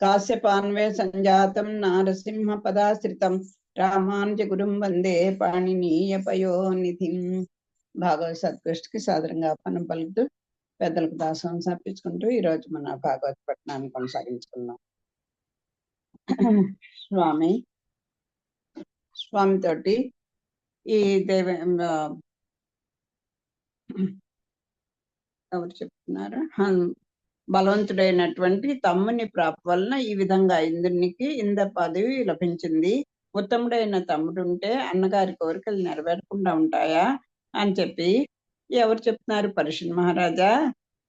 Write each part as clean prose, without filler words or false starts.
కాశ్యపాన్వే సంజాతం నారసింహ పదాశ్రితం రామానుజ గురుం వందే పాణినీయ పయోనిధిం. భాగవత సత్కృష్టికి సాదరంగా ఆహ్వానం పలుకుతూ పెద్దలకు దాసం సమర్పించుకుంటూ ఈరోజు మన భాగవత పట్టణాన్ని కొనసాగించుకున్నాం. స్వామితోటి ఈ ఎవరు చెప్తున్నారు, బలవంతుడైనటువంటి తమ్ముని ప్రాప్తి వలన ఈ విధంగా ఇంద్రునికి ఇంద్ర పదవి లభించింది. ఉత్తముడైన తమ్ముడు ఉంటే అన్నగారి కోరికలు నెరవేరకుండా ఉంటాయా అని చెప్పి ఎవరు చెప్తున్నారు? పరీక్షిత్ మహారాజా.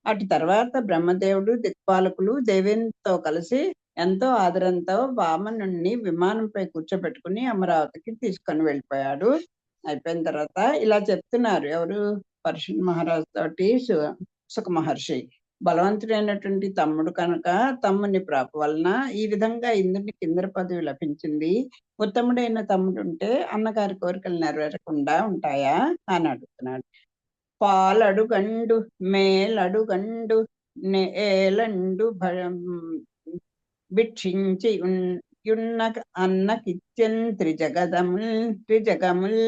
అటు తర్వాత బ్రహ్మదేవుడు దిక్పాలకులు దేవేంద్రతో కలిసి ఎంతో ఆదరంతో వామనుణ్ణి విమానంపై కూర్చోబెట్టుకుని అమరావతికి తీసుకొని వెళ్ళిపోయాడు. అయిపోయిన తర్వాత ఇలా చెప్తున్నారు ఎవరు? పరీక్షిత్ మహారాజు తోటి సుఖ మహర్షి. బలవంతుడైనటువంటి తమ్ముడు కనుక తమ్ముని ప్రాప్తి వలన ఈ విధంగా ఇంద్రునికి ఇంద్ర పదవి లభించింది. ఉత్తముడైన తమ్ముడు ఉంటే అన్నగారి కోరికలు నెరవేరకుండా ఉంటాయా అని అడుగుతున్నాడు. పాలడుగండు మేలడుగండు నేలండు భిక్షించి యున్న అన్నకిత్యం త్రిజగముల్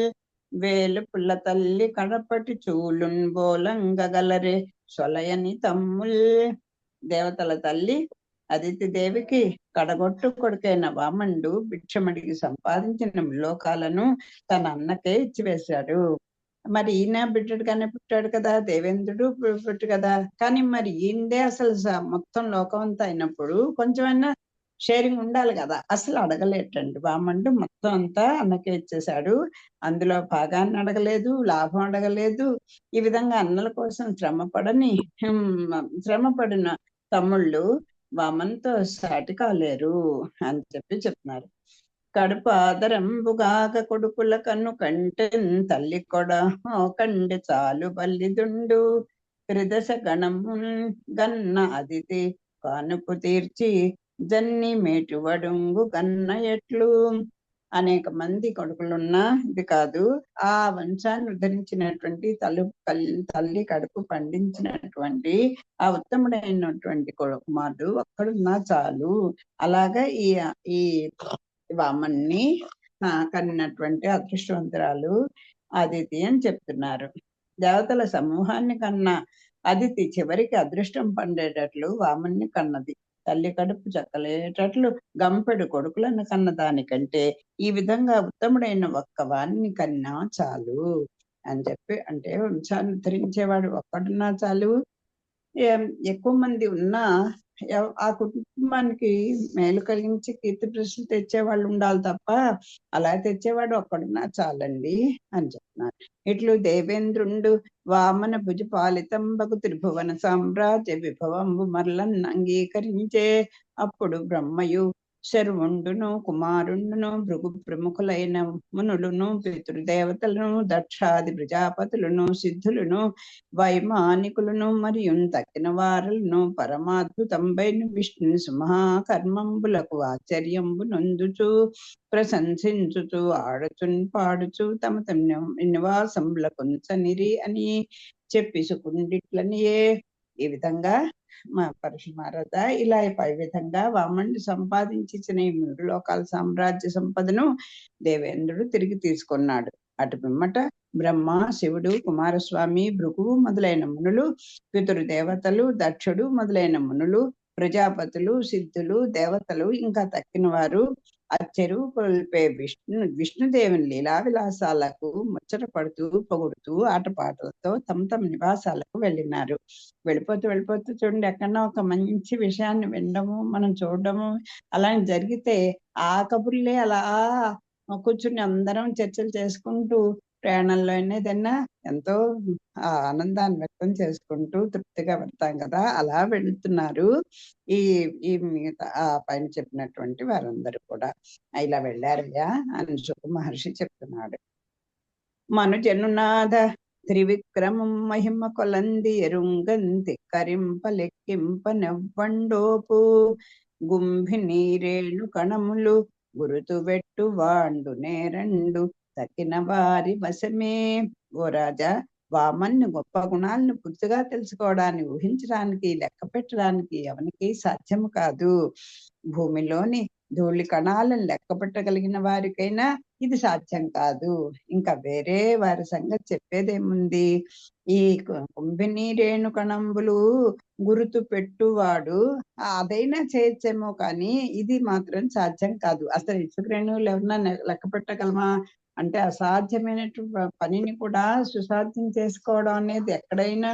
వేలు పుల్ల తల్లి కడపటి చూలున్ బోలంగగలరే సొలయని తమ్ముల్. దేవతల తల్లి అదితి దేవికి కడగొట్టు కొడుకైన వామనుడు భిక్షమడిగి సంపాదించిన లోకాలను తన అన్నకే ఇచ్చివేశాడు. మరి ఈయన బిడ్డడుగానే పుట్టాడు కదా, దేవేంద్రుడు పుట్టు కదా, కానీ మరి ఈయనదే అసలు మొత్తం లోకం అంతా అయినప్పుడు కొంచెమైనా షేరింగ్ ఉండాలి కదా. అసలు అడగలేటండి వామనుడు, మొత్తం అంతా అన్నకే ఇచ్చేశాడు. అందులో భాగాన్ని అడగలేదు, లాభం అడగలేదు. ఈ విధంగా అన్నల కోసం శ్రమపడిన తమ్ముళ్ళు వామన్తో సాటి కాలేరు అని చెప్పి చెప్తున్నారు. కడుపు ఆదరంబుగాక కొడుకుల కన్ను కంటెన్ తల్లి కొడ కండి చాలు బల్లిదుండు త్రిదశ గణము గన్న అదితి కానుపు తీర్చి జన్ని మేటువడుంగు గన్న ఎట్లు. అనేక మంది కొడుకులున్నా ఇది కాదు, ఆ వంశాన్ని ఉద్ధరించినటువంటి తల్లి కడుపు పండించినటువంటి ఆ ఉత్తముడైనటువంటి కుమారుడు ఒక్కడున్నా చాలు. అలాగా ఈ వామన్ని కన్నటువంటి అదృష్టవంతురాలు అదితి అని చెప్తున్నారు. దేవతల సమూహాన్ని కన్నా అదితి చివరికి అదృష్టం పండేటట్లు వామన్ని కన్నది. తల్లి కడుపు చక్కలేటట్లు గంపెడు కొడుకులను కన్న దానికంటే ఈ విధంగా ఉత్తముడైన ఒక్క వాణ్ణి కన్నా చాలు అని చెప్పి, అంటే వంశాన్ని ఉద్ధరించేవాడు ఒక్కడున్నా చాలు. ఎక్కువ మంది ఉన్నా ఆ కుటుంబానికి మేలు కలిగించి కీర్తి ప్రశ్నలు తెచ్చేవాళ్ళు ఉండాలి తప్ప అలా తెచ్చేవాడు ఒక్కడున్నా చాలండి అని చెప్తున్నారు. ఇట్లు దేవేంద్రుండు వామన భుజ పాలితంబకు త్రిభువన సామ్రాజ్య విభవంబు మరలన్ అంగీకరించే. అప్పుడు బ్రహ్మయు శర్వుండును కుమారుండును భృగు ప్రముఖులైన మునులను పితృదేవతలను దక్షాది ప్రజాపతులను సిద్ధులను వైమానికులను మరియు తక్కిన వారులను పరమాద్భుతంబైన విష్ణు సుమహాకర్మంబులకు ఆశ్చర్యంబు నొందుచు ప్రశంసించుచు ఆడుచున్ పాడుచు తమ నివాసంబుల కొంచనిరి అని చెప్పి సుకుండిట్లనియే. ఈ విధంగా మా పరశురామ మహారాజా ఇలా పై విధంగా వామనుడు సంపాదించిన ఈ 3 లోకాల సామ్రాజ్య సంపదను దేవేంద్రుడు తిరిగి తీసుకున్నాడు. అటు పిమ్మట బ్రహ్మ, శివుడు, కుమారస్వామి, భృగువు మొదలైన మునులు, పితృదేవతలు, దక్షుడు మొదలైన మునులు, ప్రజాపతులు, సిద్ధులు, దేవతలు ఇంకా తక్కిన వారు అచ్చెరువు కొల్పే విష్ణుదేవుని లీలా విలాసాలకు ముచ్చట పడుతూ పొగుడుతూ ఆటపాటలతో తమ నివాసాలకు వెళ్ళినారు. వెళ్ళిపోతూ చూడండి, ఎక్కడన్నా ఒక మంచి విషయాన్ని వినడము మనం చూడడము అలా జరిగితే ఆ కబుర్లే అలా కూర్చుని అందరం చర్చలు చేసుకుంటూ ప్రయాణంలో ఏదైనా ఎంతో ఆనందాన్ని వ్యక్తం చేసుకుంటూ తృప్తిగా పెడతాం కదా, అలా వెళుతున్నారు ఈ మిగతా ఆ పైన చెప్పినటువంటి వారందరూ కూడా. ఇలా వెళ్ళారయ్యా అని సుఖ మహర్షి చెప్తున్నాడు. మనుజనునాథ త్రివిక్రమం మహిమ కొలంది ఎరుంగంతి కరింప లెక్కింప నెవ్వండోపు గుంభి నీరేళ్ళు కణములు గురుతు పెట్టు వాండు నేరండు తక్కిన వారి వశమే. ఓ రాజా, వామన్ని గొప్ప గుణాలను పూర్తిగా తెలుసుకోవడానికి, ఊహించడానికి, లెక్క పెట్టడానికి ఎవరికి సాధ్యము కాదు. భూమిలోని ధూళి కణాలను లెక్క పెట్టగలిగిన వారికైనా ఇది సాధ్యం కాదు. ఇంకా వేరే వారి సంగతి చెప్పేదేముంది? ఈ కుంభిని రేణు కణంబులు గుర్తు పెట్టువాడు అదైనా చేయొచ్చేమో కానీ ఇది మాత్రం సాధ్యం కాదు. అసలు ఇసుక రేణువులు ఎవరన్నా లెక్క పెట్టగలమా అంటే అసాధ్యమైనటువంటి పనిని కూడా సుసాధ్యం చేసుకోవడం అనేది ఎక్కడైనా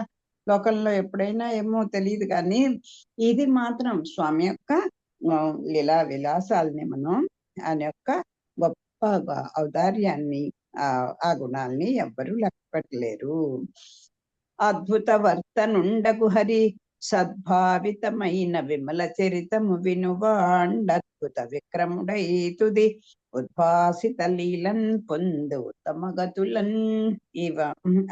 లోకంలో ఎప్పుడైనా ఏమో తెలియదు. కానీ ఇది మాత్రం స్వామి యొక్క లీలా విలాసాలని మనం ఆయన యొక్క గొప్ప ఔదార్యాన్ని ఆ గుణాల్ని ఎవ్వరూ లెక్క పెట్టలేరు. అద్భుత వర్తనుండగు హరి సద్భావితమైన విమల చరితము వినువాండద్భుత విక్రముడై తుది ఉద్భాసిత లీలన్ పొందు ఉత్తమ గతులన్. ఈ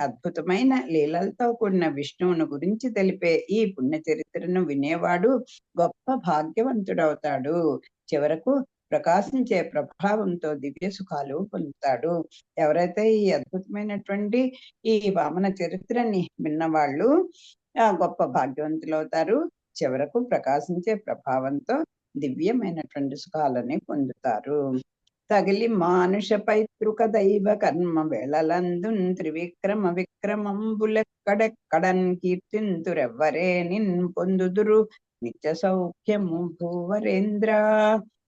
అద్భుతమైన లీలలతో కూడిన విష్ణువును గురించి తెలిపే ఈ పుణ్య చరిత్రను వినేవాడు గొప్ప భాగ్యవంతుడవుతాడు. చివరకు ప్రకాశించే ప్రభావంతో దివ్య సుఖాలు పొందుతాడు. ఎవరైతే ఈ అద్భుతమైనటువంటి ఈ వామన చరిత్రని విన్నవాళ్ళు గొప్ప భాగ్యవంతులు అవుతారు. చివరకు ప్రకాశించే ప్రభావంతో దివ్యమైనటువంటి సుఖాలని పొందుతారు. తగిలి మానుష పైతృక దైవ కర్మ వేళలందున్ త్రివిక్రమ విక్రమంబులెక్కడెక్కడన్ కీర్తింతురెవ్వరే నిన్ పొందుదురు నిత్య సౌఖ్యము భూవరేంద్ర.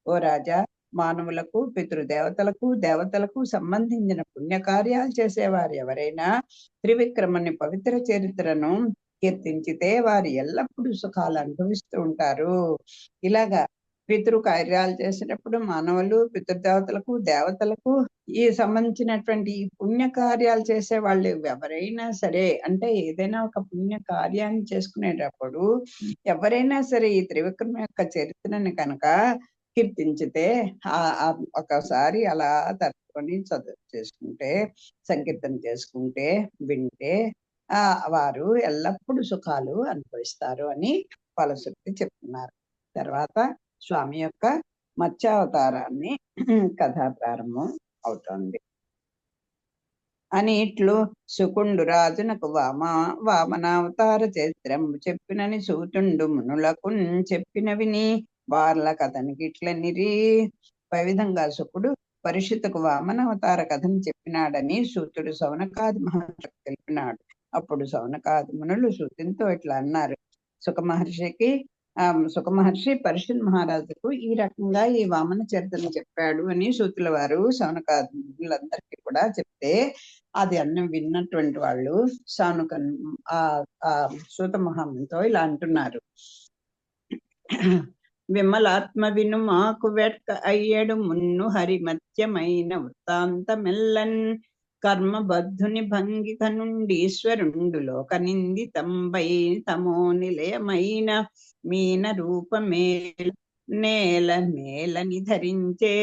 ఓ రాజా, మానవులకు, పితృదేవతలకు, దేవతలకు సంబంధించిన పుణ్యకార్యాలు చేసేవారు ఎవరైనా త్రివిక్రమని పవిత్ర చరిత్రను కీర్తించితే వారు ఎల్లప్పుడూ సుఖాలు అనుభవిస్తూ ఉంటారు. ఇలాగా పితృ కార్యాలు చేసినప్పుడు మానవులు, పితృదేవతలకు, దేవతలకు ఈ సంబంధించినటువంటి ఈ పుణ్య కార్యాలు చేసే వాళ్ళు ఎవరైనా సరే, అంటే ఏదైనా ఒక పుణ్య కార్యాన్ని చేసుకునేటప్పుడు ఎవరైనా సరే ఈ త్రివిక్రమ యొక్క చరిత్రని కనుక కీర్తించితే ఒకసారి అలా తరుచుకొని చదువు చేసుకుంటే, సంకీర్తన చేసుకుంటే, వింటే వారు ఎల్లప్పుడూ సుఖాలు అనుభవిస్తారు అని ఫలశ్రుతి చెప్తున్నారు. తర్వాత స్వామి యొక్క మత్స్యావతారాన్ని కథ ప్రారంభం అవుతోంది. అని ఇట్లు శుకుండు రాజునకు వామనావతార చరిత్రము చెప్పినని సూతుండు మునులకు చెప్పిన విని వార్ల కథనికి ఇట్లనిరి. పై విధంగా శుకుడు పరిషత్తుకు వామనావతార కథను చెప్పినాడని సూతుడు సౌనకాది మహర్షికి తెలిపినాడు. అప్పుడు సౌనకాది మునులు సూతునితో ఇట్లా అన్నారు. సుఖ మహర్షి పరిషత్ మహారాజుకు ఈ రకంగా ఈ వామన చరిత్రను చెప్పాడు అని సూతుల వారు సౌనకాది మునులందరికీ కూడా చెప్తే అది అన్ని విన్నటువంటి వాళ్ళు సూత మహామునితో ఇలా అంటున్నారు. విమలాత్మ విను మాకు వెట్క అయ్యడు మున్ను హరిమత్యమైన వృత్తాంతమెల్లన్ కర్మబద్ధుని భంగిక నుండి ఈశ్వరుండు లోక నిందితంబై తమో నిలయమైన మీన రూపమే నేల మేలని ధరించే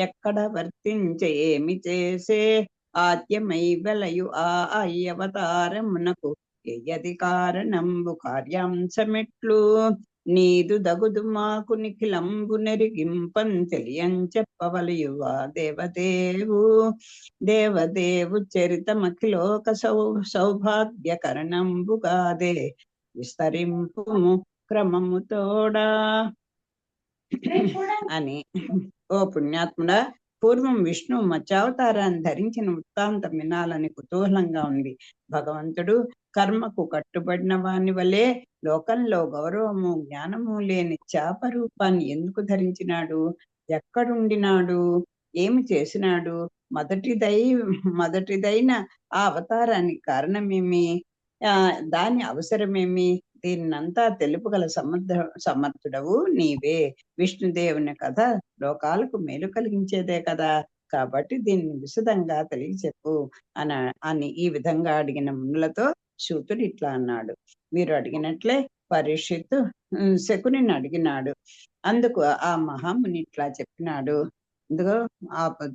ఎక్కడ వర్తించే ఏమి చేసే ఆద్యమై వెలయు ఆ అయ్యవతారమునకు ఎయ్యది కారణంబు కార్యాంశమెట్లు నీదు దగుదు మాకు నిఖిలంబు నెరిగింపం తెలియం చెప్పవలయువా దేవదేవు చరితమఖిలోక సౌభాగ్యకరణంబుగాదే విస్తరింపు క్రమము తోడా అని. ఓ పుణ్యాత్ముడా, పూర్వం విష్ణు మత్స్యావతారాన్ని ధరించిన వృత్తాంతం వినాలని కుతూహలంగా ఉంది. భగవంతుడు కర్మకు కట్టుబడిన వాని వలె లోకంలో గౌరవము, జ్ఞానము లేని చేప రూపాన్ని ఎందుకు ధరించినాడు? ఎక్కడుండినాడు? ఏమి చేసినాడు? మొదటిదైన ఆ అవతారానికి కారణమేమి? దాని అవసరమేమి? దీన్నంతా తెలుపుగల సమర్థుడవు నీవే. విష్ణుదేవుని కథ లోకాలకు మేలు కలిగించేదే కదా, కాబట్టి దీన్ని విశదంగా తెలియచెప్పు అని ఈ విధంగా అడిగిన మునులతో సూతుడు ఇట్లా అన్నాడు. మీరు అడిగినట్లే పరీక్షిత్తు శకుని అడిగినాడు. అందుకు ఆ మహాముని ఇట్లా చెప్పినాడు. ఇందులో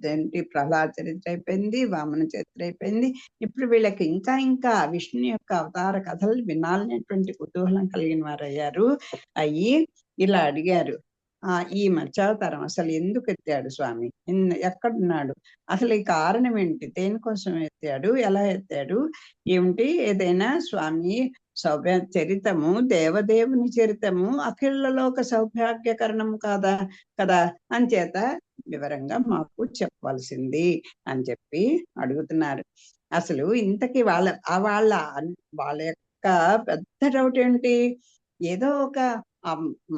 ఏంటి, ప్రహ్లాద చరిత్ర అయిపోయింది, వామన చరిత్ర అయిపోయింది. ఇప్పుడు వీళ్ళకి ఇంకా విష్ణు యొక్క అవతార కథలు వినాలనేటువంటి కుతూహలం కలిగిన వారు అయ్యారు. అయ్యి ఇలా అడిగారు. ఈ మత్స్యావతారం అసలు ఎందుకు ఎత్తాడు స్వామి? ఎక్కడున్నాడు? అసలు ఈ కారణం ఏంటి? దేనికోసం ఎత్తాడు? ఎలా ఎత్తాడు? ఏమిటి? ఏదైనా స్వామి చరితము దేవదేవుని చరితము అఖిల లోక సౌభాగ్యకరణం కాదా కదా, అంచేత వివరంగా మాకు చెప్పవలసింది అని చెప్పి అడుగుతున్నారు. అసలు ఇంతకీ వాళ్ళ వాళ్ళ యొక్క పెద్ద డౌట్ ఏంటి? ఏదో ఒక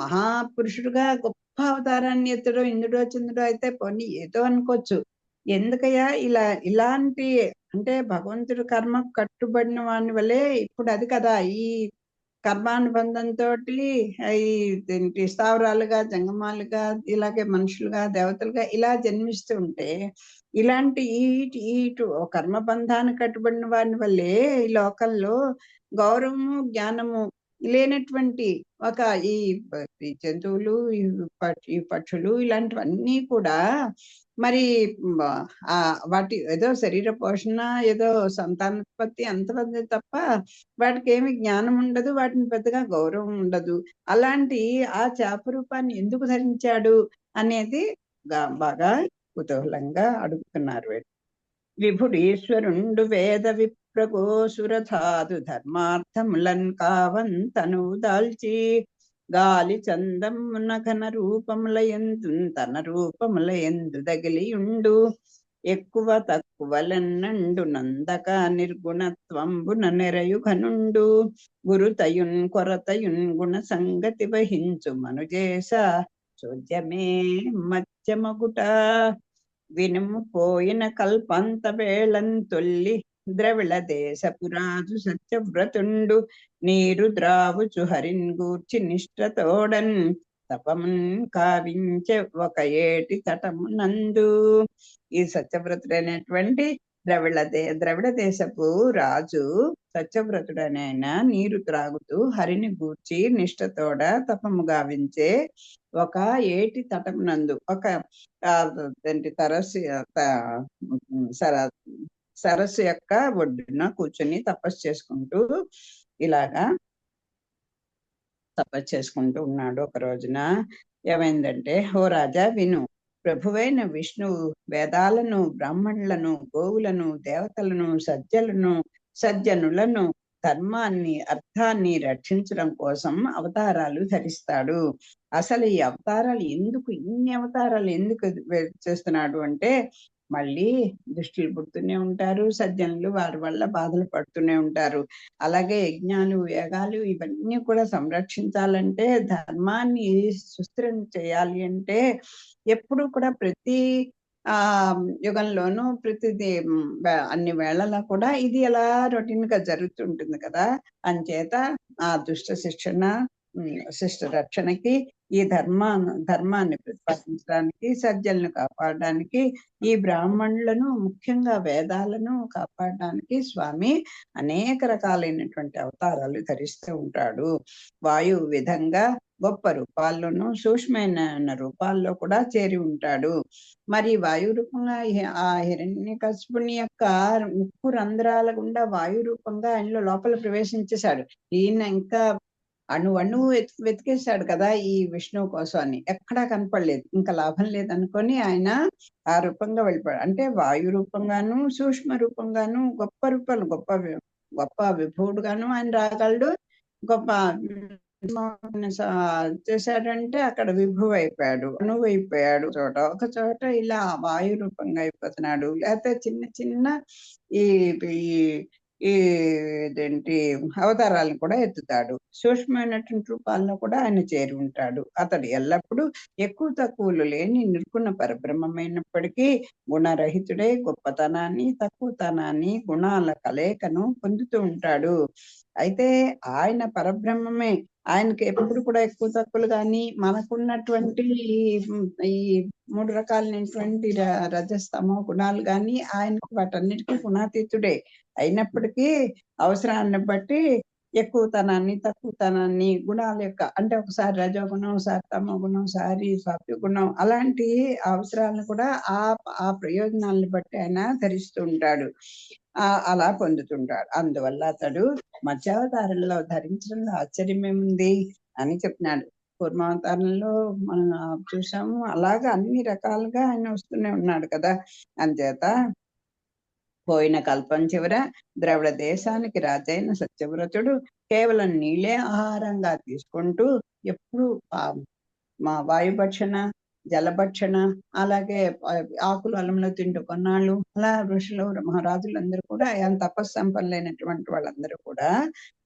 మహాపురుషుడుగా గొప్ప అవతారాన్ని ఎత్తడో ఇంద్రుడో చంద్రుడో అయితే పోనీ ఏదో అనుకోవచ్చు. ఎందుకయ్యా ఇలాంటి అంటే భగవంతుడు కర్మ కట్టుబడిన వాని వల్లే ఇప్పుడు అది కదా ఈ కర్మానుబంధంతో ఈ స్థావరాలుగా జంగమాలుగా ఇలాగే మనుషులుగా దేవతలుగా ఇలా జన్మిస్తూ ఉంటే ఇలాంటి ఇటు కర్మబంధానికి కట్టుబడిన వాని వల్లే ఈ లోకల్లో గౌరవము జ్ఞానము లేనటువంటి ఒక ఈ జంతువులు ఈ పక్షులు ఇలాంటివన్నీ కూడా మరి వాటి ఏదో శరీర పోషణ ఏదో సంతానోత్పత్తి అంతమంది తప్ప వాటికి ఏమి జ్ఞానం ఉండదు, వాటిని పెద్దగా గౌరవం ఉండదు. అలాంటి ఆ చేప రూపాన్ని ఎందుకు ధరించాడు అనేది బాగా కుతూహలంగా అడుగుతున్నారు. విభుడు ఈశ్వరుండు వేద విప్రగోసురధాదు ధర్మార్థములన్ కావంతను దాల్చి గాలి చందమున ఘన రూపములయందు తన రూపములయందు దగిలియుండు ఎక్కువ తక్కువలన్నండు నందక నిర్గుణత్వంబున నెరయు ఘనుండు గురుతయున్ కొరతయున్ గుణ సంగతి వహించు మనుజేశ చోద్యమే మధ్యమగుట వినుము పోయిన కల్పంత వేళం తొల్లి ద్రవిళ దేశపురాజు సత్యవ్రతుండు నీరు ద్రావుచు హరిన్ గూర్చి నిష్ఠతోడన్ తపమున్ కావించే ఒక ఏటి తటమునందు. ఈ సత్యవ్రతుడైనటువంటి ద్రవిడ దేశపు రాజు సత్యవ్రతుడనైన నీరు త్రాగుతూ హరిని గూర్చి నిష్ఠతోడ తపము గావించే ఒక ఏటి తటమునందు ఒక సరస్సు యొక్క ఒడ్డున కూర్చొని తపస్సు చేసుకుంటూ ఇలాగా తపస్సు చేసుకుంటూ ఉన్నాడు. ఒక రోజున ఏమైందంటే, ఓ రాజా విను, ప్రభువైన విష్ణువు వేదాలను బ్రాహ్మణులను గోవులను దేవతలను సజ్జనులను ధర్మాన్ని అర్థాన్ని రక్షించడం కోసం అవతారాలు ధరిస్తాడు. అసలు ఈ అవతారాలు ఇన్ని అవతారాలు ఎందుకు చేస్తున్నాడు అంటే, మళ్ళీ దుష్టులు పుడుతూనే ఉంటారు, సజ్జనులు వారి వల్ల బాధలు పడుతూనే ఉంటారు. అలాగే యజ్ఞాలు యాగాలు ఇవన్నీ కూడా సంరక్షించాలంటే, ధర్మాన్ని సుస్థిరం చేయాలి అంటే ఎప్పుడు కూడా ప్రతి యుగంలోనూ ప్రతిది అన్ని వేళలా కూడా ఇది ఎలా రొటీన్ గా జరుగుతుంటుంది కదా. అంచేత ఆ దుష్ట శిష్ట రక్షణకి ఈ ధర్మాన్ని ప్రతిపాదించడానికి సజ్జలను కాపాడడానికి ఈ బ్రాహ్మణులను ముఖ్యంగా వేదాలను కాపాడడానికి స్వామి అనేక రకాలైనటువంటి అవతారాలు ధరిస్తూ ఉంటాడు. వాయువు విధంగా గొప్ప రూపాల్లోనూ సూక్ష్మమైన రూపాల్లో కూడా చేరి ఉంటాడు. మరి వాయు రూపంగా ఆ హిరణ్యకశిపుని యొక్క ముక్కు రంధ్రాల గుండా వాయు రూపంగా ఆయనలో లోపల ప్రవేశించేశాడు. ఈయన ఇంకా అణువు వెతికేశాడు కదా ఈ విష్ణువు కోసం అని, ఎక్కడా కనపడలేదు. ఇంకా లాభం లేదనుకొని ఆయన ఆ రూపంగా వెళ్ళిపోయాడు. అంటే వాయు రూపంగాను సూక్ష్మ రూపంగాను గొప్ప రూపాలు గొప్ప విభుడుగాను ఆయన రాగలడు. గొప్ప చేశాడంటే అక్కడ విభువు అయిపోయాడు, అణువు అయిపోయాడు. ఒక చోట ఇలా వాయు రూపంగా అయిపోతున్నాడు. లేకపోతే చిన్న ఇదేంటి అవతారాలను కూడా ఎత్తుతాడు. సూక్ష్మమైనటువంటి రూపాల్లో కూడా ఆయన చేరి ఉంటాడు. అతడు ఎల్లప్పుడూ ఎక్కువ తక్కువలు లేని నిర్గుణ పరబ్రహ్మమైనప్పటికీ గుణరహితుడై గొప్పతనాన్ని తక్కువతనాన్ని గుణాల కలయికను పొందుతూ ఉంటాడు. అయితే ఆయన పరబ్రహ్మమే. ఆయనకి ఎప్పుడు కూడా ఎక్కువ తక్కువలు కానీ మనకున్నటువంటి ఈ 3 రకాలైనటువంటి రజస్తమో గుణాలు కానీ ఆయనకు వాటన్నిటికీ గుణాతీతుడే. అయినప్పటికీ అవసరాన్ని బట్టి ఎక్కువతనాన్ని తక్కువతనాన్ని గుణాల యొక్క అంటే ఒకసారి రజోగుణం, ఒకసారి తమో గుణం, ఒకసారి సత్వగుణం అలాంటి అవసరాలను కూడా ఆ ప్రయోజనాలను బట్టి ఆయన ధరిస్తూ ఉంటాడు. అలా పొందుతుంటాడు. అందువల్ల అతడు మత్స్యావతారంలో ధరించడంలో ఆశ్చర్యమేముంది అని చెప్తున్నాడు. కూర్మావతారంలో మనం చూసాము. అలాగా అన్ని రకాలుగా ఆయన వస్తూనే ఉన్నాడు కదా! అంచేత పోయిన కల్పం చివర ద్రవిడ దేశానికి రాజైన సత్యవ్రతుడు కేవలం నీళ్ళే ఆహారంగా తీసుకుంటూ ఎప్పుడు మా వాయుభక్షణ, జలభక్షణ, అలాగే ఆకులు అలంలో తింటూ కొన్నాళ్ళు, అలా ఋషులు మహారాజులందరూ కూడా ఆయన తపస్సంపన్నులైనటువంటి వాళ్ళందరూ కూడా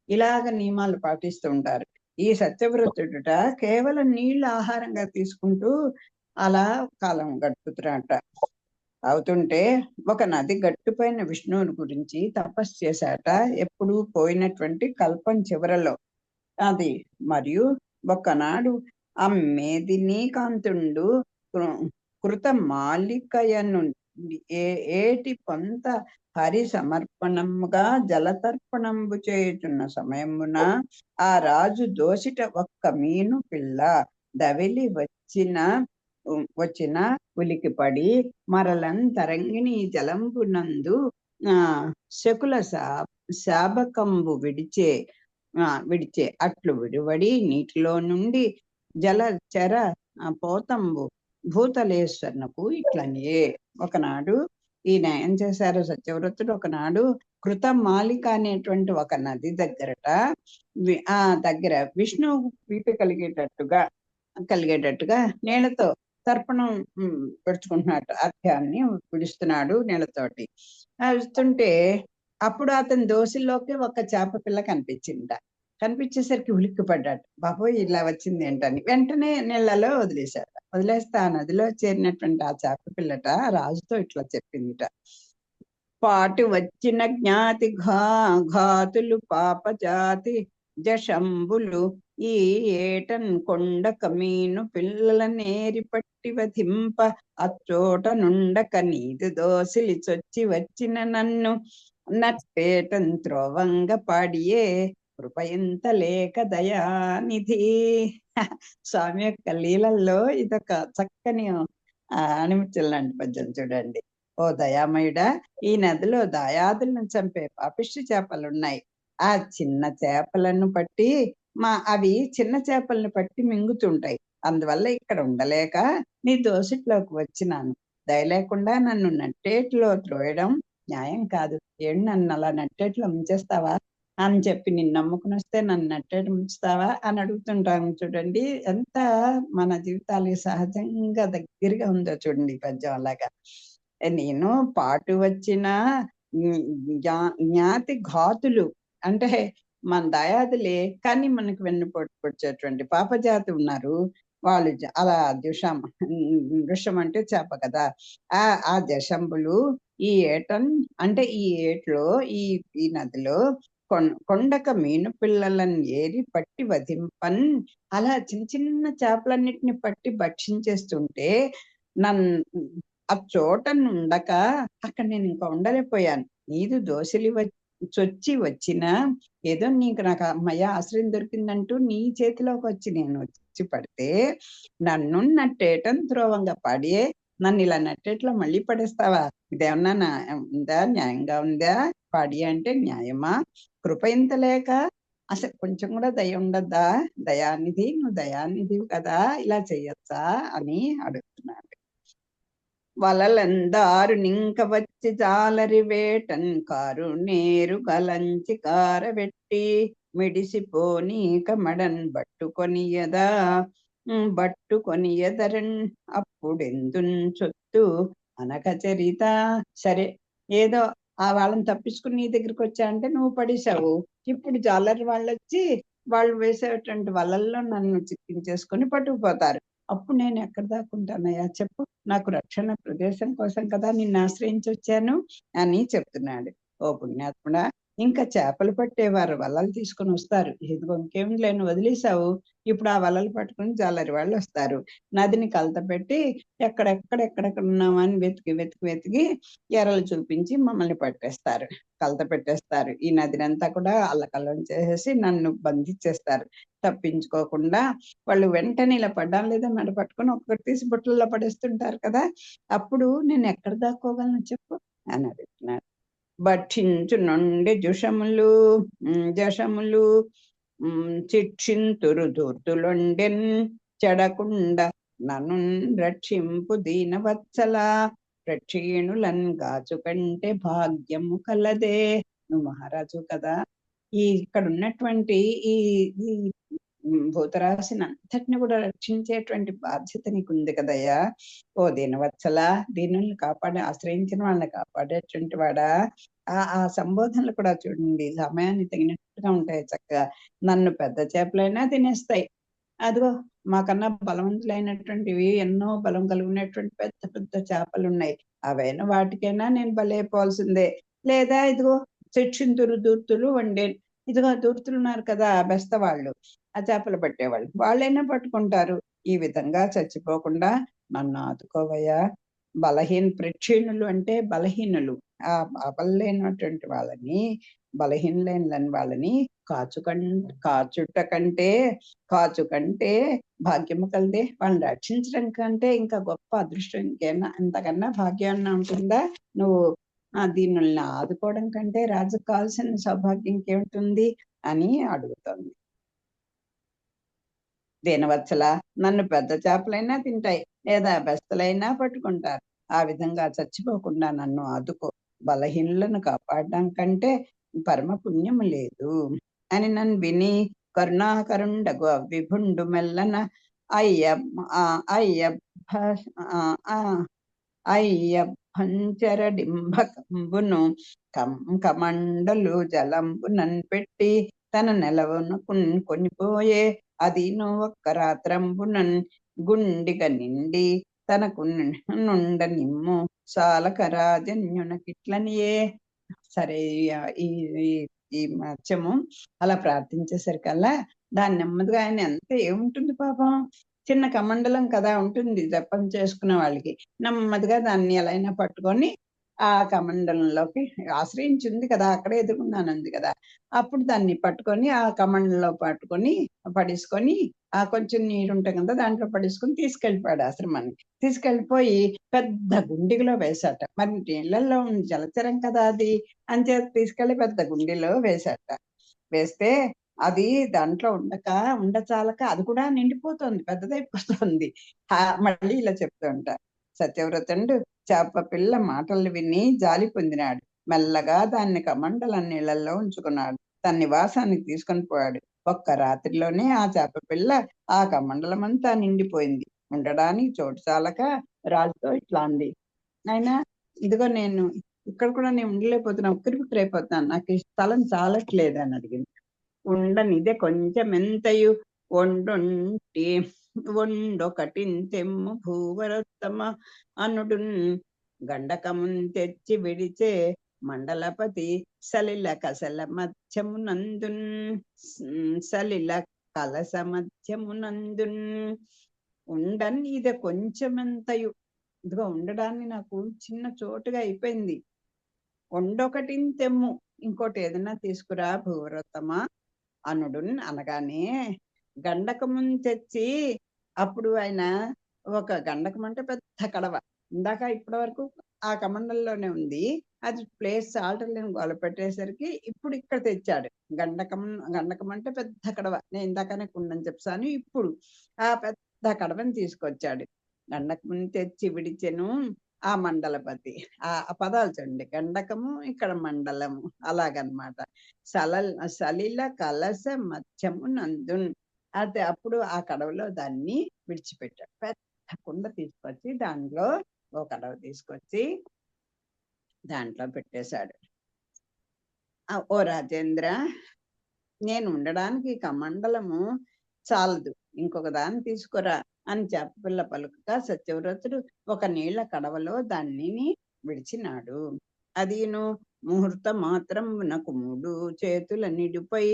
ఇలాగ నియమాలు పాటిస్తూ ఉంటారు. ఈ సత్యవ్రతుడుట కేవలం నీళ్లు ఆహారంగా తీసుకుంటూ అలా కాలం గడుపుతున్నాడట. అవుతుంటే ఒక నది గట్టుపైన విష్ణువుని గురించి తపస్సు చేశాట. ఎప్పుడు పోయినటువంటి కల్పం చివరలో అది. మరియు ఒకనాడు ఆ మేదినీకాంతుండు కృత మాలికయను ఏటి కొంత హరి సమర్పణముగా జలతర్పణంబు చేయుచున్న సమయమున ఆ రాజు దోసిట ఒక్క మీను పిల్ల దవిలి వచ్చిన ఉలికిపడి మరలం తరంగిణి జలంబునందు శకుల శాబకంబు విడిచే అట్లు విడివడి నీటిలో నుండి జలచర పోతంబు భూతలేశ్వరునకు ఇట్లనే. ఒకనాడు ఈయన ఏం చేశారు సత్యవ్రతుడు, ఒకనాడు కృత మాలిక అనేటువంటి ఒక నది దగ్గరట దగ్గర విష్ణు ప్రీతి కలిగేటట్టుగా నీళ్లతో తర్పణం పెడుచుకుంటున్నాడు. అర్ఘ్యాన్ని విడుస్తున్నాడు నీళ్లతోటి. విడుస్తుంటే అప్పుడు అతని దోశల్లోకి ఒక చేప పిల్ల కనిపించింద. కనిపించేసరికి ఉలిక్కిపడ్డాడు. బాబోయ్ ఇలా వచ్చింది ఏంటని వెంటనే నీళ్లలో వదిలేశాడు. వదిలేస్తే ఆ నదిలో చేరినటువంటి ఆ చేప పిల్లట రాజుతో ఇట్లా చెప్పిందిట. పాటి వచ్చిన జ్ఞాతి ఘాతులు పాప జాతి జశంబులు ఈ ఏటన్ కొండక మీను పిల్లల నేరి పట్టి వధింప అచ్చోట నుండక నీది దోసిలి చొచ్చి వచ్చిన నన్ను నట్టేటన్ త్రోవంగ పాడియే కృపయంత లేక దయానిధి. స్వామి యొక్క లీలల్లో ఇదొక చక్కని అనిమిచ్చలాంటి పద్యం చూడండి. ఓ దయామయుడా, ఈ నదిలో దాయాదులను చంపే పాపిష్టి చేపలున్నాయి. ఆ చిన్న చేపలను పట్టి అవి చిన్న చేపలను పట్టి మింగుతుంటాయి. అందువల్ల ఇక్కడ ఉండలేక నీ దోసిట్లోకి వచ్చినాను. దయ లేకుండా నన్ను నట్టేట్లో త్రోయడం న్యాయం కాదు. ఏడు నన్ను అలా నట్టేట్లో ముంచేస్తావా అని చెప్పి నిన్ను నమ్ముకుని వస్తే నన్ను నట్టేటి ముంచుతావా అని అడుగుతుంటాను. చూడండి ఎంత మన జీవితాలకి సహజంగా దగ్గరగా ఉందో చూడండి ఈ పద్యం. అలాగా నేను పాటు వచ్చిన జ్ఞాతి ఘాతులు అంటే మన దయాదులే కానీ మనకు వెన్నుపోటు పొడిచేటువంటి పాపజాతి ఉన్నారు. వాళ్ళు అలా వృషం అంటే చేప కదా. ఆ జశంబులు ఈ ఏటన్ అంటే ఈ ఏట్లో ఈ నదిలో కొండక మీను పిల్లలను ఏరి పట్టి వధింపన్ అలా చిన్న చిన్న చేపలన్నిటిని పట్టి భక్షించేస్తుంటే ఆ చోట ఉండక అక్కడ నేను ఇంకా ఉండలేకపోయాను. నీదు దోశలి చొచ్చి వచ్చిన ఏదో నీకు నాకు అమ్మయ్య ఆశ్రయం దొరికిందంటూ నీ చేతిలోకి వచ్చి నేను వచ్చి పడితే నన్ను నట్టేటం త్రోవంగా పడే నన్ను ఇలా నట్టేట్లో మళ్ళీ పడేస్తావా? ఇదేమన్నా ఉందా? న్యాయంగా ఉందా? పడి అంటే న్యాయమా? కృప ఇంత లేక అసలు కొంచెం కూడా దయ ఉండద్దా? దయానిధి, నువ్వు దయానిధివి కదా, ఇలా చెయ్యొచ్చా అని అడుగుతున్నాడు. వలలందారు నింక వచ్చి జాలరి వేటన్ కారు నేరు గలంచి కారబెట్టి మిడిసిపోనీక మడన్ బట్టుకొనియదరన్ అప్పుడెందున్ చొత్తు అనక చరిత. సరే ఏదో ఆ వాళ్ళని తప్పించుకుని నీ దగ్గరికి వచ్చా అంటే నువ్వు పడేశావు. ఇప్పుడు జాలరి వాళ్ళు వచ్చి వాళ్ళు వేసేటువంటి వలల్లో నన్ను చిక్కించేసుకొని పట్టుకుపోతారు. అప్పుడు నేను ఎక్కడ దాక్కుంటానయ్యా చెప్పు? నాకు రక్షణ ప్రదేశం కోసం కదా నిన్ను ఆశ్రయించి వచ్చాను అని చెప్తున్నాడు. ఓ పుణ్యాత్ముడా, ఇంకా చేపలు పట్టేవారు వలలు తీసుకుని వస్తారు. ఇదిగో ఇంకేం లేని వదిలేసావు. ఇప్పుడు ఆ వలలు పట్టుకుని జాలరి వాళ్ళు వస్తారు. నదిని కలత పెట్టి ఎక్కడెక్కడెక్కడెక్కడ ఉన్నామని వెతికి ఎర్రలు చూపించి మమ్మల్ని పట్టేస్తారు, కలత పెట్టేస్తారు. ఈ నదిని అంతా కూడా అల్లకల్లం చేసేసి నన్ను బంధించేస్తారు. తప్పించుకోకుండా వాళ్ళు వెంటనే ఇలా పడ్డాం లేదా మెడ పట్టుకొని ఒక్కటి తీసి బుట్టల్లో పడేస్తుంటారు కదా. అప్పుడు నేను ఎక్కడ దాక్కోగలను చెప్పు అని అడుగుతున్నాడు. భక్షించు నుండి జశములు శిక్షింతురు దూర్తులొండెన్ చెడకుండ నను రక్షింపు దీనవత్సల రక్షీణులన్ గాచు కంటే భాగ్యము కలదే. నువ్వు మహారాజు కదా, ఈ ఇక్కడ ఉన్నటువంటి ఈ ఈ భూతరాశిని అంతటిని కూడా రక్షించేటువంటి బాధ్యత నీకు ఉంది కదయ్యా. ఓ దీనవత్సల, దీనుల్ని కాపాడే, ఆశ్రయించిన వాళ్ళని కాపాడేటువంటి వాడా. ఆ సంబోధనలు కూడా చూడండి, సమయానికి తగినట్టుగా ఉంటాయి చక్కగా. నన్ను పెద్ద చేపలైనా తినేస్తాయి, అదిగో మాకన్నా బలవంతులైనటువంటివి ఎన్నో బలం కలిగినటువంటి పెద్ద పెద్ద చేపలు ఉన్నాయి, అవైనా వాటికైనా నేను బలైపోవాల్సిందే. లేదా ఇదిగో శిక్షింతురు దూర్తులు వండే, ఇదిగో దూర్తులు ఉన్నారు కదా బెస్త వాళ్ళు, ఆ చేపలు పట్టేవాళ్ళు, వాళ్ళైనా పట్టుకుంటారు. ఈ విధంగా చచ్చిపోకుండా నన్ను ఆదుకోవయ్యా. ప్రక్షీణులు అంటే బలహీనులు, ఆ బలలేనటువంటి వాళ్ళని, బలహీనలేని వాళ్ళని కాచు కంటే భాగ్యము కలిదే. వాళ్ళని రక్షించడం కంటే ఇంకా గొప్ప అదృష్టం ఇంకేనా, ఇంతకన్నా భాగ్యాన్ని ఉంటుందా? నువ్వు దీనుల్ని ఆదుకోవడం కంటే రాజుకు కావాల్సిన సౌభాగ్యం ఇంకేమిటి అని అడుగుతుంది. దీనవత్సల, నన్ను పెద్ద చేపలైనా తింటాయి, లేదా బెస్తలైనా పట్టుకుంటారు. ఆ విధంగా చచ్చిపోకుండా నన్ను ఆదుకో. బలహీనులను కాపాడడం కంటే పరమ పుణ్యము లేదు అని నన్ను విని కరుణాకరుండగు విభుండు మెల్లన అయ్యభంచరడింబకంబును కమండలు జలంబునన్ పెట్టి తన నెలవును కొనిపోయే. అదిను ఒక్క రాత్రంబునన్ గుండిగ నిండి తనకు నుండ నిమ్ము సాలకరాజన్యునకిట్లనియే. సరే, ఈ ఈ మత్స్యము అలా ప్రార్థించేసరికల్లా దాని నెమ్మదిగా ఆయన ఎంత ఏముంటుంది పాపం, చిన్న కమండలం కదా ఉంటుంది జపం చేసుకునే వాళ్ళకి, నెమ్మదిగా దాన్ని ఎలా అయినా పట్టుకొని ఆ కమండలంలోకి ఆశ్రయించింది కదా, అక్కడే ఎదుర్కొన్నానుంది కదా, అప్పుడు దాన్ని పట్టుకొని ఆ కమండలంలో పట్టుకొని పడేసుకొని ఆ కొంచెం నీరు ఉంటుంది కదా దాంట్లో పడేసుకొని తీసుకెళ్ళిపోయాడు ఆశ్రమానికి. తీసుకెళ్ళిపోయి పెద్ద గుండిగలో వేశాట. మరి నీళ్ళల్లో ఉంది జలచరం కదా అది, అంచేత తీసుకెళ్లి పెద్ద గుండిలో వేశాట. వేస్తే అది దాంట్లో ఉండచాలక అది కూడా నిండిపోతుంది, పెద్దదైపోతుంది. మళ్ళీ ఇలా చెప్తూ ఉంటా, సత్యవ్రతుడు చేప పిల్ల మాటలు విని జాలి పొందినాడు. మెల్లగా దాన్ని కమండల నీళ్ళల్లో ఉంచుకున్నాడు. తన నివాసానికి తీసుకొని పోయాడు. ఒక్క రాత్రిలోనే ఆ చేప పిల్ల ఆ కమండలమంతా నిండిపోయింది. ఉండడానికి చోటు చాలక రాజుతో ఇట్లా అంది, అయినా ఇదిగో నేను ఇక్కడ కూడా నేను ఉండలేకపోతున్నా, ఉక్కిరి అయిపోతున్నాను, నాకు ఈ స్థలం చాలట్లేదు అని అడిగింది. ఉండనిదే కొంచెం ఎంతయు వండొకటింతెమ్ము భూవరోత్తమ అనుడున్ గండకమున్ తెచ్చి విడిచే మండలపతి సలిల కసల మధ్యమునందున్ సలిల కలస మధ్యమునందున్. ఉండన్ ఇది కొంచెమెంతయు, ఇదిగో ఉండడాన్ని నాకు చిన్న చోటుగా అయిపోయింది. వండొకటింతెమ్ము, ఇంకోటి ఏదైనా తీసుకురా భూవరోత్తమ అనుడు అనగానే గండకమున్ తెచ్చి, అప్పుడు ఆయన ఒక గండకం అంటే పెద్ద కడవ, ఇందాక ఇప్పటి వరకు ఆ కమండల్లోనే ఉంది, అది ప్లేస్ ఆల్టర్లేని గోల పెట్టేసరికి ఇప్పుడు ఇక్కడ తెచ్చాడు. గండకం అంటే పెద్ద కడవ, నేను ఇందాకనే కుండని చెప్పాను, ఇప్పుడు ఆ పెద్ద కడవని తీసుకొచ్చాడు. గండకమున్ తెచ్చి విడిచెను ఆ మండలపతి. ఆ పదాలు చూడండి, గండకము ఇక్కడ మండలము, అలాగనమాట. సలిల కలస మత్స్యము నందున్, అయితే అప్పుడు ఆ కడవలో దాన్ని విడిచిపెట్టాడు. పెద్ద కుండ తీసుకొచ్చి దాంట్లో ఓ కడవ తీసుకొచ్చి దాంట్లో పెట్టేశాడు. ఓ రాజేంద్ర, నేను ఉండడానికి కమండలము చాలదు, ఇంకొక దాన్ని తీసుకురా అని చేపపిల్ల పలుకగా సత్యవ్రతుడు ఒక నీళ్ల కడవలో దాన్ని విడిచినాడు. అదిను ముహూర్త మాత్రం నాకు 3 చేతుల నిడుపై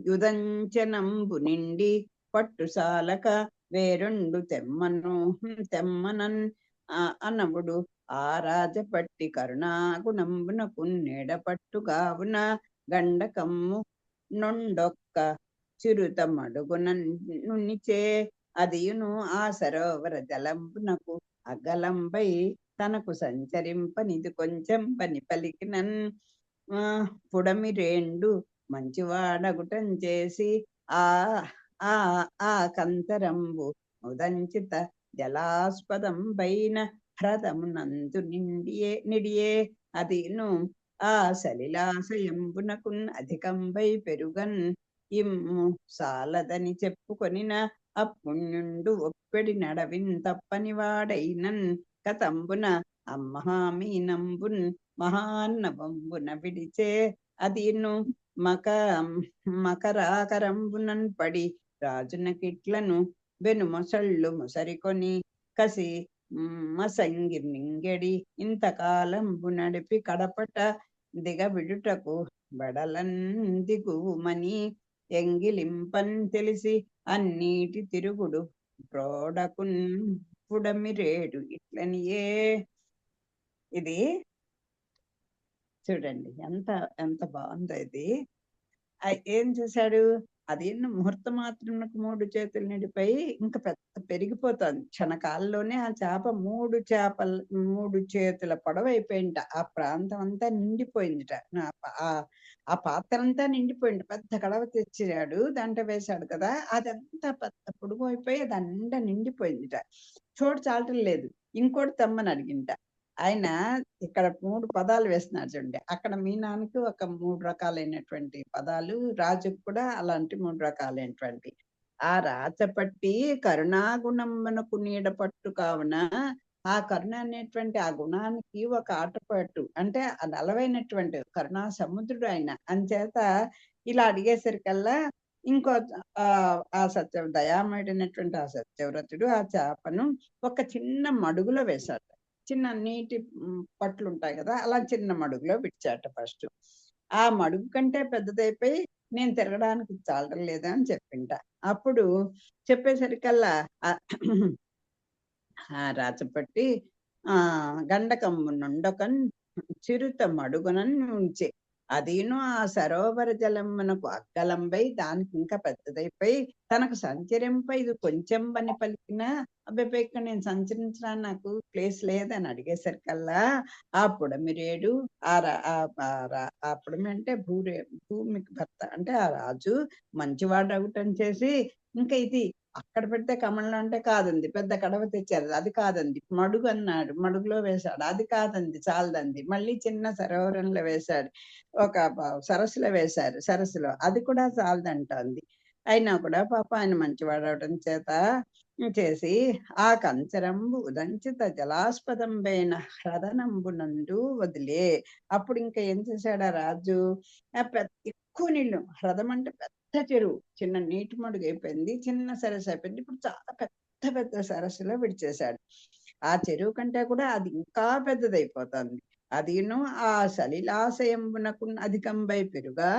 యుదంచనంబు నిండి పట్టుసాలక వేరొండు తెమ్మనన్ అనవుడు ఆ రాజపట్టి కరుణాగుణంబునకు నేడపట్టుగావున గండకమ్ము నొండొక్క చిరుత మడుగునునిచే. అదియును ఆ సరోవర జలంబునకు అగలంబై తనకు సంచరింపనిది కొంచెం పని పలికినన్ పుడమి 2 మంచివాడగుటం చేసి ఆ ఆ ఆ కంతరంబు ఉదంచిత జలాస్పదం పైన హ్రదమునందు నిడియే అదిను ఆ సలిలాశయంబునకున్ అధికంపై పెరుగన్ ఇమ్ము సాలదని చెప్పుకొనిన అపుణ్యుండు ఒప్పెడి నడవిన్ తప్పని వాడైనన్ కతంబున అమ్మహామీనంబున్ మహాన్నవంబున విడిచే అదిను మక మకరాకరంబునన్ పడి రాజునకిట్లను వెను మొసళ్ళు ముసరికొని కసి మసంగి మింగెడి ఇంతకాలంబు నడిపి కడపట దిగబిడుటకు బడలన్ దిగుమని ఎంగిలింపన్ తెలిసి అన్నీటి తిరుగుడు ప్రోడకున్ పుడమిరేడు ఇట్లనియే. ఇది చూడండి ఎంత ఎంత బాగుందో ఇది. ఏం చేశాడు, అది ముహూర్త మాత్రమునకు 3 చేతులు నిండిపోయి ఇంకా పెద్ద పెరిగిపోతుంది. క్షణకాలంలోనే ఆ చేప 3 చేతుల పొడవైపోయింట. ఆ ప్రాంతం అంతా నిండిపోయిందిట. ఆ పాత్ర అంతా నిండిపోయింది. పెద్ద కడవ తెచ్చాడు, దాంట్లో వేశాడు కదా, అదంతా పెద్ద పొడుగు అయిపోయి అది అంతా నిండిపోయిందిట. చోటు చాలటం లేదు, ఇంకోటి తెమ్మని అడిగింట. ఆయన ఇక్కడ 3 పదాలు వేస్తున్నాడు చూడండి. అక్కడ మీనానికి ఒక 3 రకాలైనటువంటి పదాలు, రాజుకు కూడా అలాంటి 3 రకాలైనటువంటి. ఆ రాచపట్టి కరుణాగుణమునకు నీడ పట్టు కావున, ఆ కరుణ అనేటువంటి ఆ గుణానికి ఒక ఆటపట్టు, అంటే ఆ నలవైనటువంటి కరుణా సముద్రుడు ఆయన. అంచేత ఇలా అడిగేసరికల్లా ఇంకో ఆ దయామయుడైనటువంటి ఆ సత్యవ్రతుడు ఆ చేపను ఒక చిన్న మడుగులో వేశాడు. చిన్న నీటి పట్లు ఉంటాయి కదా, అలా చిన్న మడుగులో విడిచాట ఫస్ట్. ఆ మడుగు కంటే పెద్దదైపోయి నేను తిరగడానికి చాలడం లేదా అని చెప్పింట. అప్పుడు చెప్పేసరికల్లా రాచపట్టి గండకమ్ము నుండొకన్ చిరుత మడుగునన్ ఉంచే అదీను ఆ సరోవర జలమునకు అగ్గలంపై దానికి ఇంకా పెద్దదైపోయి తనకు సంచరింపై ఇది కొంచెం పని పలికిన అబ్బాయి ఇక్కడ నేను సంచరించడానికి నాకు ప్లేస్ లేదని అడిగేసరికల్లా ఆ పుడమిరేడు ఆ పుడమి అంటే భూమికి భర్త అంటే ఆ రాజు మంచివాడు అవటం చేసి ఇంకా ఇది అక్కడ పెడితే కమలం అంటే కాదంది, పెద్ద కడవ తెచ్చారు అది కాదంది, మడుగు అన్నాడు మడుగులో వేశాడు అది కాదంది చాలదంది, మళ్ళీ చిన్న సరోవరంలో వేశాడు, ఒక సరస్సులో వేశారు సరస్సులో అది కూడా చాలదంటోంది. అయినా కూడా పాప ఆయన మంచివాడవటం చేత చేసి ఆ కంచరంబు ఉదంచిత జలాస్పదంబైన హ్రదనంబునందు వదిలే. అప్పుడు ఇంకా ఏం చేశాడు ఆ రాజు, ఎక్కువ నీళ్లు, హ్రదం అంటే పెద్ద చెరువు, చిన్న నీటి మడుగు అయిపోయింది, చిన్న సరస్సు అయిపోయింది, ఇప్పుడు చాలా పెద్ద పెద్ద సరస్సులో విడిచేశాడు. ఆ చెరువు కంటే కూడా అది ఇంకా పెద్దదైపోతుంది. అదిను ఆ సలిలాశయంబునకు అధికంపై పెరుగా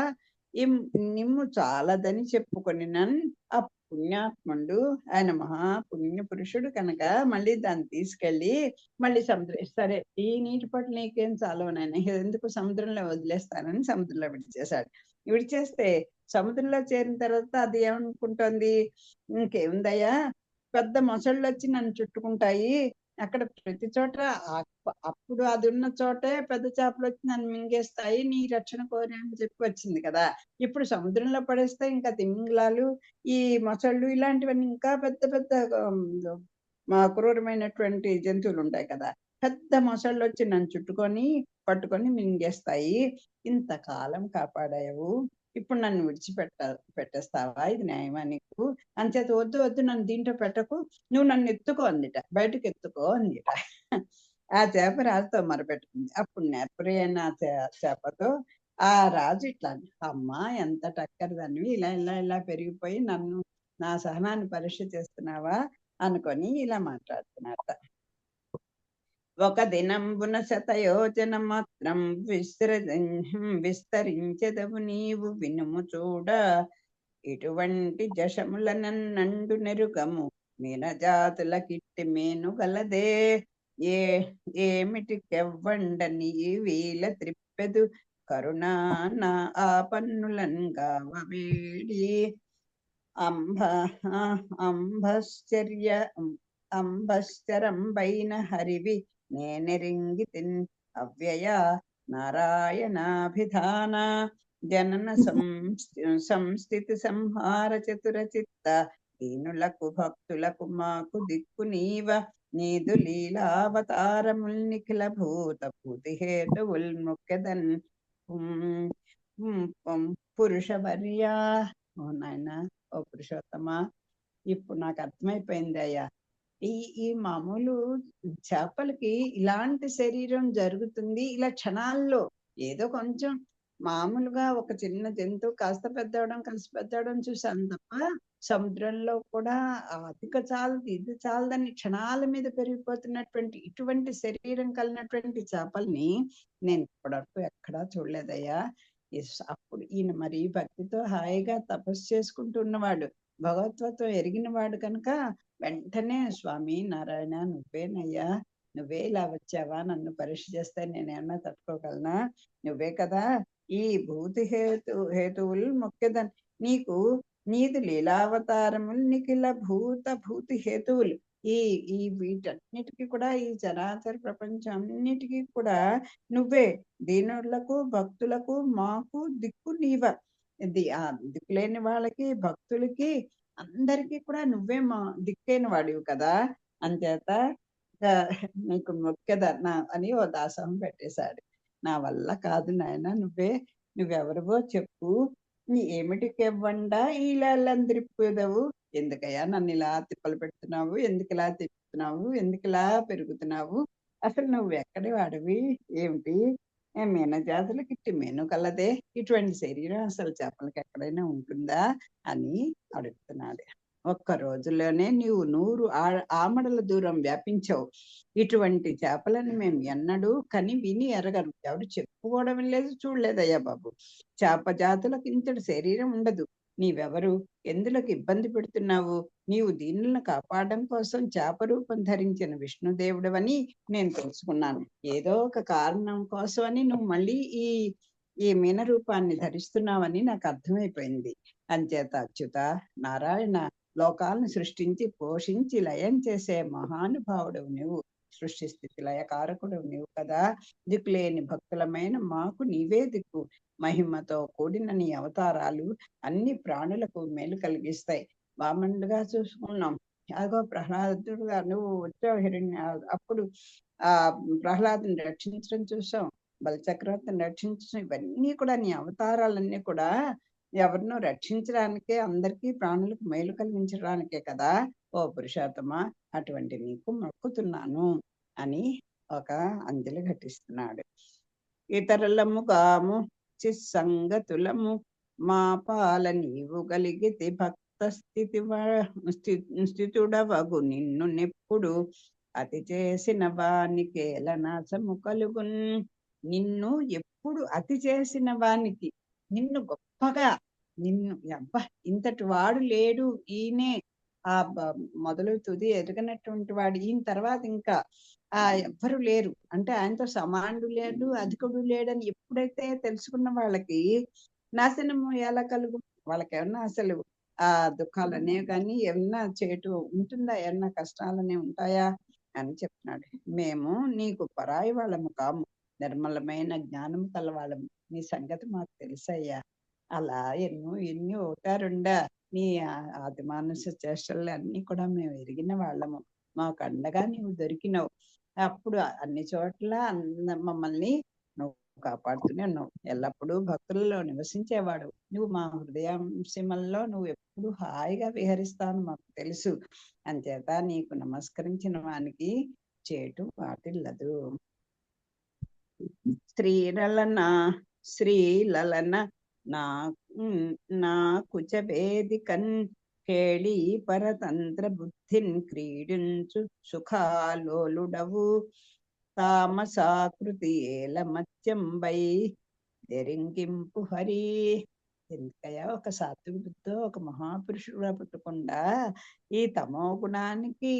నిమ్ము చాలదని చెప్పుకొని ఆ పుణ్యాత్ముడు ఆయన మహాపుణ్య పురుషుడు కనుక మళ్ళీ దాన్ని తీసుకెళ్ళి మళ్ళీ సముద్రం, సరే ఈ నీటి పట్ల నీకేం చాలవనైనా ఎందుకు సముద్రంలో వదిలేస్తానని సముద్రంలో విడిచేశాడు. విడిచేస్తే సముద్రంలో చేరిన తర్వాత అది ఏమనుకుంటోంది, ఇంకేముందయ్యా పెద్ద మొసళ్ళు వచ్చి నన్ను చుట్టుకుంటాయి, అక్కడ ప్రతి చోట అప్పుడు అది ఉన్న చోటే పెద్ద చేపలు వచ్చి నన్ను మింగేస్తాయి, నీ రక్షణ కోరామని చెప్పి వచ్చింది కదా, ఇప్పుడు సముద్రంలో పడేస్తే ఇంకా తిమింగలాలు ఈ మొసళ్ళు ఇలాంటివన్నీ ఇంకా పెద్ద పెద్ద క్రూరమైనటువంటి జంతువులు ఉంటాయి కదా, పెద్ద మొసళ్ళు వచ్చి నన్ను పట్టుకొని మింగేస్తాయి, ఇంతకాలం కాపాడావు, ఇప్పుడు నన్ను పెట్టేస్తావా, ఇది న్యాయమా నీకు, అంచేత వద్దు వద్దు నన్ను దీంట్లో పెట్టకు, నువ్వు నన్ను ఎత్తుకో అందిట, బయటకు ఎత్తుకో అందిట. ఆ చేప రాజుతో మొరపెట్టుకుంది. అప్పుడు నెప్పరి అయిన చేపతో ఆ రాజు ఇట్లా, అమ్మా ఎంత టక్కరిదానివి, ఇలా ఇలా ఇలా పెరిగిపోయి నన్ను నా సహనాన్ని పరీక్ష చేస్తున్నావా అనుకొని ఇలా మాట్లాడుతున్నట్ట. ఒక దినంబున శతయోజన మాత్రం విస్తరించెదవు నీవు వినుము చూడ, ఇటువంటి జషముల నన్నండు నెరుగము మీనజాతుల కిట్టి మేను గలదే, ఏమిటి కెవ్వండని వీల త్రిప్పెదు కరుణా నా ఆ పన్నులన్ గావవేడి, అంబశ్చరంబైన హరివి నేనెరింగితిన్ అవ్యయ నారాయణాభిధాన, జనన సంస్థితి సంహార చతుర చిత్త, దీనులకు భక్తులకు మాకు దిక్కు నీవ, నీదు లీలావతారముల్ నిఖిల భూత భూతి హేతువుల్ మొక్కెదన్ పురుషవర్యా. ఓ నాయన, ఓ పురుషోత్తమా, ఇప్పుడు నాకు అర్థమైపోయింది అయ్యా. ఈ ఈ మామూలు చేపలకి ఇలాంటి శరీరం జరుగుతుంది ఇలా క్షణాల్లో. ఏదో కొంచెం మామూలుగా ఒక చిన్న జంతువు కాస్త పెద్దవడం చూసాను తప్ప, సముద్రంలో కూడా అధిక చాలదు ఇది చాలదని క్షణాల మీద పెరిగిపోతున్నటువంటి ఇటువంటి శరీరం కలిగినటువంటి చేపల్ని నేను ఇప్పటివరకు ఎక్కడా చూడలేదయ్యా. అప్పుడు ఈయన మరి భక్తితో హాయిగా తపస్సు చేసుకుంటున్నవాడు, భగవత్వతో ఎరిగిన వాడు కనుక వెంటనే, స్వామి నారాయణ నువ్వేనయ్యా, నువ్వే ఇలా వచ్చావా, నన్ను పరీక్ష చేస్తే నేనేమన్నా తట్టుకోగలనా, నువ్వే కదా ఈ భూతి హేతువులు మొక్కెదన్, నీకు నీది లీలావతారములు నిఖిల భూత భూతి హేతువులు, ఈ ఈ వీటన్నిటికీ కూడా, ఈ చరాచర ప్రపంచం అన్నిటికీ కూడా నువ్వే, దీనులకు భక్తులకు మాకు దిక్కు నీవ. దిక్కులేని వాళ్ళకి భక్తులకి అందరికీ కూడా నువ్వే మా దిక్కైన వాడివి కదా, అంచేత నీకు మొక్కెదన్నా అని ఓ దాసోహం పెట్టేశాడు. నా వల్ల కాదు నాయన, నువ్వెవరివో చెప్పు, నీ ఏమిటికివ్వండా ఇలా తిప్పుదవు, ఎందుకయ్యా నన్ను ఇలా తిప్పలు పెడుతున్నావు, ఎందుకు ఇలా తిప్పుతున్నావు, ఎందుకు ఇలా పెరుగుతున్నావు, అసలు నువ్వు ఎక్కడి వాడివి, ఏమిటి మీనజాతులకి ఇట్టి మేను కలదే, ఇటువంటి శరీరం అసలు చేపలకి ఎక్కడైనా ఉంటుందా అని అడుగుతున్నాడు. ఒక్క రోజులోనే నీవు 100 ఆమడల దూరం వ్యాపించావు. ఇటువంటి చేపలను మేము ఎన్నడూ కని విని ఎరగరు, ఎవరు చెప్పుకోవడం లేదు, చూడలేదయ్యా బాబు. చేప జాతులకు ఇంతటి శరీరం ఉండదు. నీవెవరు, ఎందులకు ఇబ్బంది పెడుతున్నావు, నీవు దీనులను కాపాడడం కోసం చేప రూపం ధరించిన విష్ణుదేవుడవని నేను తెలుసుకున్నాను. ఏదో ఒక కారణం కోసమని నువ్వు మళ్ళీ ఈ ఈ మీన రూపాన్ని ధరిస్తున్నావని నాకు అర్థమైపోయింది. అంచేత అచ్యుత నారాయణ, లోకాలను సృష్టించి పోషించి లయం చేసే మహానుభావుడు నువ్వు, సృష్టి స్థితి లయకారకుడు నువ్వు కదా. దిక్కులేని భక్తులమైన మాకు నీవే దిక్కు. మహిమతో కూడిన నీ అవతారాలు అన్ని ప్రాణులకు మేలు కలిగిస్తాయి. వామనుడుగా చూసుకున్నాం, అగో ప్రహ్లాదుడుగా నువ్వు వచ్చావు, అప్పుడు ఆ ప్రహ్లాదుని రక్షించడం చూసాం, బలచక్రవర్తిని రక్షించడం, ఇవన్నీ కూడా నీ అవతారాలన్నీ కూడా ఎవరినో రక్షించడానికే, అందరికీ ప్రాణులకు మేలు కలిగించడానికే కదా ఓ పురుషోత్తమ, అటువంటి నీకు మొక్కుతున్నాను అని ఒక అంజలి ఘటిస్తున్నాడు. ఇతరులము గాము చిస్సంగతులము, మా పాల నీవు కలిగితే భక్త స్థితుడవగు, నిన్ను నెప్పుడు అతి చేసిన వానికేల నాశము కలుగున్. నిన్ను ఎప్పుడు అతి చేసిన వానికి, నిన్ను గొప్పగా, నిన్ను అబ్బా ఇంతటి వాడు లేడు, ఈయనే ఆ మొదలు తుది ఎదగనటువంటి వాడు, ఈయన తర్వాత ఇంకా ఎవ్వరు లేరు అంటే, ఆయనతో సమానుడు లేడు, అధికుడు లేడని ఎప్పుడైతే తెలుసుకున్న వాళ్ళకి నాశనము ఎలా కలుగు, వాళ్ళకి ఏమన్నా అసలు ఆ దుఃఖాలనే కానీ ఏమన్నా చేటు ఉంటుందా, ఏమన్నా కష్టాలనే ఉంటాయా అని చెప్తున్నాడు. మేము నీకు పరాయి వాళ్ళము కాము, నిర్మలమైన జ్ఞానం కలవాళ్ళము, నీ సంగతి మాకు తెలుసయ్యా. అలా ఎన్ని ఒకటారుండా నీ ఆది మానస చేష్టలు అన్ని కూడా మేము ఎరిగిన వాళ్ళము, మాకు అండగా నీవు దొరికినావు. అప్పుడు అన్ని చోట్ల మమ్మల్ని నువ్వు కాపాడుతూనే ఉన్నావు. ఎల్లప్పుడూ భక్తులలో నివసించేవాడు నువ్వు, మా హృదయాంశమల్లో నువ్వు ఎప్పుడు హాయిగా విహరిస్తాను మాకు తెలుసు. అంచేత నీకు నమస్కరించిన వానికి చేటు వాటిల్లదు. శ్రీలలన నా కుచవేదికన్ కేళి పరతంత్ర బుద్ధిన్ క్రీడించు సుఖాలోలుడవు, తామసాకృతి ఏల మత్యంబై దెరింగింపు హరి. ఎందుకయ్యా ఒక సాత్విక బుద్ధితో ఒక మహాపురుషుడుగా పుట్టకుండా ఈ తమో గుణానికి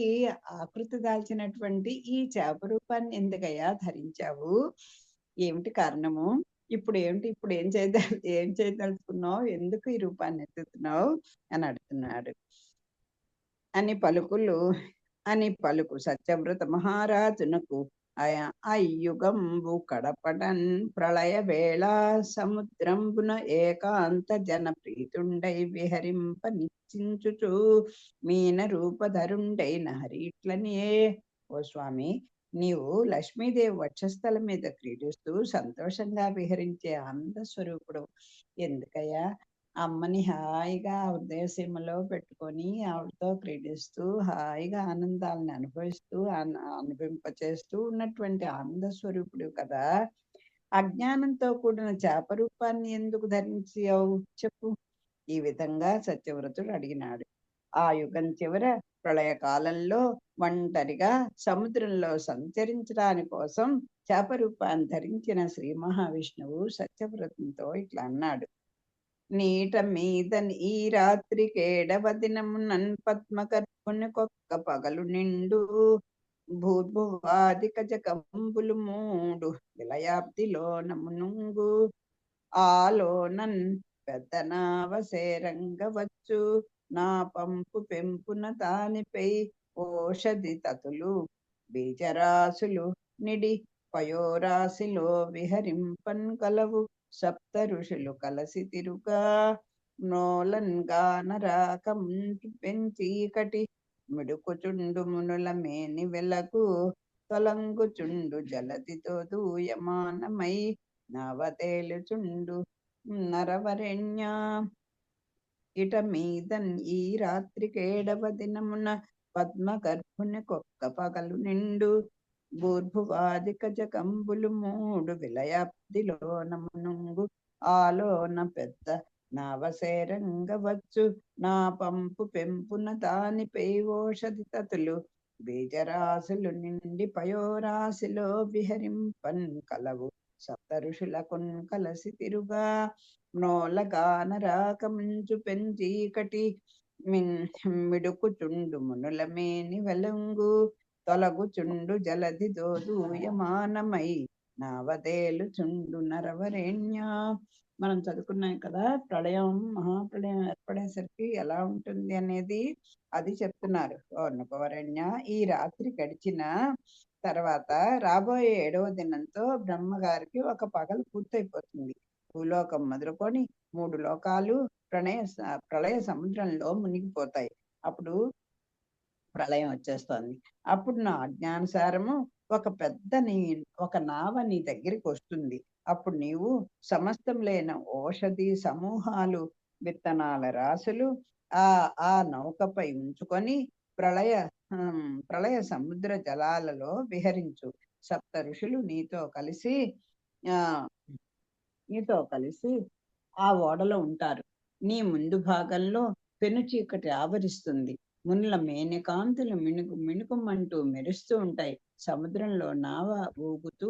ఆకృతి దాల్చినటువంటి ఈ చేప రూపాన్ని ఎందుకయ్యా ధరించావు, ఏమిటి కారణము, ఇప్పుడు ఏం చేయదలుచుకున్నావు, ఎందుకు ఈ రూపాన్ని ఎత్తుతున్నావు అని అడుగుతున్నాడు. అని పలుకు సత్యవ్రత మహారాజునకు అయ్యుగంబు కడపడన్ ప్రళయ వేళ సముద్రంబున ఏకాంత జన ప్రీతుండై విహరింప నిశ్చించుచు మీన రూపధరుండైన హరిట్లనియే. ఓ స్వామి, నీవు లక్ష్మీదేవి వక్షస్థలం మీద క్రీడిస్తూ సంతోషంగా విహరించే ఆనంద స్వరూపుడు. ఎందుకయ్యా? అమ్మని హాయిగా హృదయసీమలో పెట్టుకొని ఆవిడతో క్రీడిస్తూ హాయిగా ఆనందాలను అనుభవిస్తూ అనుభవింపచేస్తూ ఉన్నటువంటి ఆనంద స్వరూపుడు కదా. అజ్ఞానంతో కూడిన చేప రూపాన్ని ఎందుకు ధరించావు చెప్పు? ఈ విధంగా సత్యవ్రతుడు అడిగినాడు. ఆ యుగం చివర ప్రళయకాలంలో ఒంటరిగా సముద్రంలో సంచరించడాని కోసం చేప రూపాన్ని ధరించిన శ్రీ మహావిష్ణువు సత్యవ్రతంతో ఇట్లా అన్నాడు. నీట మీదని ఈ రాత్రి కేడవదినమునన్ పద్మకర్పుని కొక్క పగలు నిండు భూర్భువాదిక జగంబులు మూడు విలయాబ్దిలోనమునుంగు ఆలోనన్ పెద్దనావసేరంగవచ్చు నా పంపు పెంపున దానిపై ఓషధి తతులు బీజరాశులు నిడి పయోరాశిలో విహరింపన్ కలవు సప్త ఋషులు కలసి తిరుగా నోలన్ గానరాకముంటు పెంచీకటి మిడుకుచుండు మునుల మేని వెలకు తొలంగుచుండు జలదితో దూయమానమై నవతేలుచుండు నరవరెణ్య. ఇట మీదన్ ఈ రాత్రి కేడవ దినమున పద్మగర్భుని కొక్క పగలు నిండు భూర్భువాదిక జగంబులు మూడు విలయాబ్దిలోనమునుంగు ఆలోన పెద్ద నావసేరంగవచ్చు నా పంపు పెంపున దానిపై ఓషధి తతులు బీజరాశులు నిండి పయోరాశిలో విహరింపన్ కలవు సప్త ఋషులకున్ కలసి తిరుగా నోలగాన రాకముంచు పెంచీకటి మిడుకుచుండు మునుల మేని వెలంగు తొలగుచుండు జలధి దోదూయమానమై నావదేలు చుండు నరవరేణ్య. మనం చదువుకున్నాం కదా, ప్రళయం మహాప్రళయం ఏర్పడేసరికి ఎలా ఉంటుంది అనేది అది చెప్తున్నారు. నృపవరణ్య, ఈ రాత్రి గడిచిన తర్వాత రాబోయే 7వ దినంతో బ్రహ్మగారికి ఒక పగలు పూర్తయిపోతుంది. భూలోకం మొదలుకొని 3 లోకాలు ప్రళయ సముద్రంలో మునిగిపోతాయి. అప్పుడు ప్రళయం వచ్చేస్తోంది. అప్పుడు నా ఆజ్ఞానుసారము ఒక నావ నీ దగ్గరికి వస్తుంది. అప్పుడు నీవు సమస్తం లేని ఔషధి సమూహాలు విత్తనాల రాశులు ఆ నౌకపై ఉంచుకొని ప్రళయ సముద్ర జలాలలో విహరించు. సప్త ఋషులు ఆ నీతో కలిసి ఆ ఓడలో ఉంటారు. నీ ముందు భాగంలో పెను చీకటి ఆవరిస్తుంది. మునుల మేనికాంతులు మిణుకుమంటూ మెరుస్తూ ఉంటాయి. సముద్రంలో నావ ఊగుతూ